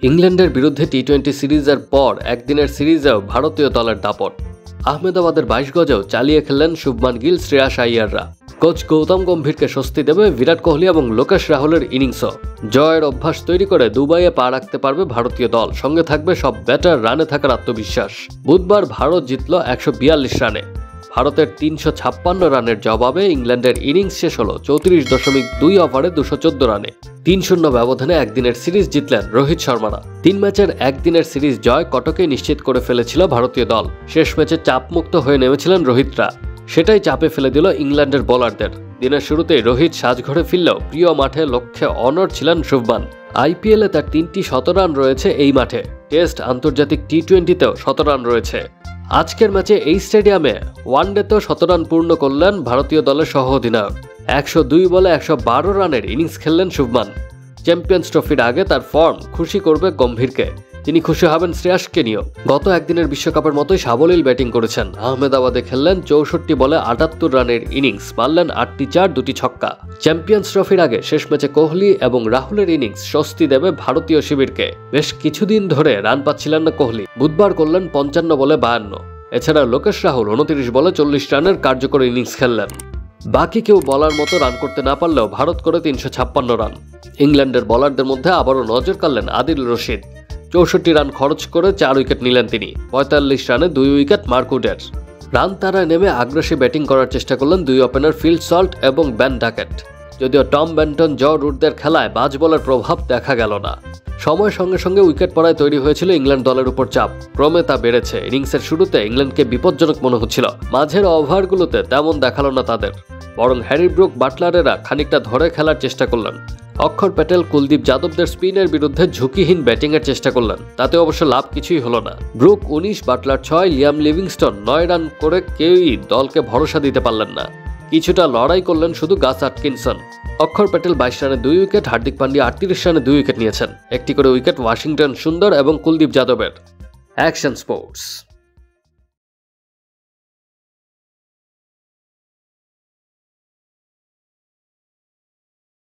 ইংল্যান্ডের বিরুদ্ধে টি-20 সিরিজের পর একদিনের সিরিজেও ভারতীয় দলের দাপট। আহমেদাবাদের 22 গজেও চালিয়ে খেললেন শুভমান গিল, শ্রেয়াস আইয়াররা। কোচ গৌতম গম্ভীরকে স্বস্তি দেবে বিরাট কোহলি এবং লোকেশ রাহুলের ইনিংসও। জয়ের অভ্যাস তৈরি করে দুবাইয়ে পা রাখতে পারবে ভারতীয় দল, সঙ্গে থাকবে সব ব্যাটার, রানে থাকার আত্মবিশ্বাস। বুধবার ভারত জিতল 142 রানে। ভারতের 356 রানের জবাবে ইংল্যান্ডের ইনিংস শেষ হল 34.2 ওভারে 214 রানে। 3-0 ব্যবধানে একদিনের সিরিজ জিতলেন রোহিত শর্মারা। 3 ম্যাচের একদিনের সিরিজ জয় কটকেই নিশ্চিত করে ফেলেছিল ভারতীয় দল। শেষ ম্যাচে চাপমুক্ত হয়ে নেমেছিলেন রোহিতরা, সেটাই চাপে ফেলে দিল ইংল্যান্ডের বোলারদের। দিনের শুরুতেই রোহিত সাজঘরে ফিরলেও প্রিয় মাঠে লক্ষ্যে অনড় ছিলেন শুভমান। আইপিএলে তার 3টি শতরান রয়েছে এই মাঠে। টেস্ট, আন্তর্জাতিক টি-20তেও শতরান রয়েছে। আজকের ম্যাচে এই স্টেডিয়ামে ওয়ানডেতেও শতরান পূর্ণ করলেন ভারতীয় দলের সহ অধিনায়ক। 102 বলে 112 রানের ইনিংস খেললেন শুভমান। চ্যাম্পিয়ন্স ট্রফির আগে তার ফর্ম খুশি করবে গম্ভীরকে। তিনি খুশি হবেন শ্রেয়াসকে নিয়েও। গত একদিনের বিশ্বকাপের মতোই সাবলীল ব্যাটিং করেছেন। আহমেদাবাদে খেললেন 64 বলে 78 রানের ইনিংস, মারলেন 8টি চার, 2টি ছক্কা। চ্যাম্পিয়ন্স ট্রফির আগে শেষ ম্যাচে কোহলি এবং রাহুলের ইনিংস স্বস্তি দেবে ভারতীয় শিবিরকে। বেশ কিছুদিন ধরে রান পাচ্ছিলেন না কোহলি। বুধবার করলেন 55 বলে 52। এছাড়া লোকেশ রাহুল 29 বলে 40 রানের কার্যকরী ইনিংস খেললেন। বাকি কেউ বলার মতো রান করতে না পারলেও ভারত করে 356 রান। ইংল্যান্ডের বলারদের মধ্যে আবারও নজর কাড়লেন আদিল রশিদ। 64 রান খরচ করে 4 উইকেট নিলেন তিনি। 45 রানে 2 উইকেট মার্কুডের। রান তারায় নেমে আগ্রাসী ব্যাটিং করার চেষ্টা করলেন দুই ওপেনার ফিল সল্ট এবং বেন ডাকেট। যদিও টম বেন্টন, জ রুটদের খেলায় বাজ বলের প্রভাব দেখা গেল না। সময়ের সঙ্গে সঙ্গে উইকেট পড়ায় তৈরি হয়েছিল ইংল্যান্ড দলের উপর চাপ। ক্রমে তা বেড়েছে। ইনিংসের শুরুতে ইংল্যান্ডকে বিপজ্জনক মনে হচ্ছিল, মাঝের ওভারগুলোতে তেমন দেখালো না তাদের। বরং হ্যারি ব্রুক, বাটলারেরা খানিকটা ধরে খেলার চেষ্টা করলেন। অক্ষর প্যাটেল, কুলদীপ যাদবদের স্পিনের বিরুদ্ধে ঝুঁকিহীন ব্যাটিংয়ের চেষ্টা করলেন। তাতে অবশ্য লাভ কিছুই হলো না। Brook 19, Buttler 6, Liam Livingstone 9 run করে কেউই দলকে ভরসা দিতে পারলেন না। কিছুটা লড়াই করলেন শুধু গাস আটকিনসন। অক্ষর প্যাটেল 22 রানে 2 উইকেট, হার্দিক পান্ডিয়া 38 রানে 2 উইকেট নিয়েছেন। একটি করে উইকেট ওয়াশিংটন সুন্দর এবং কুলদীপ যাদবের। Action sports.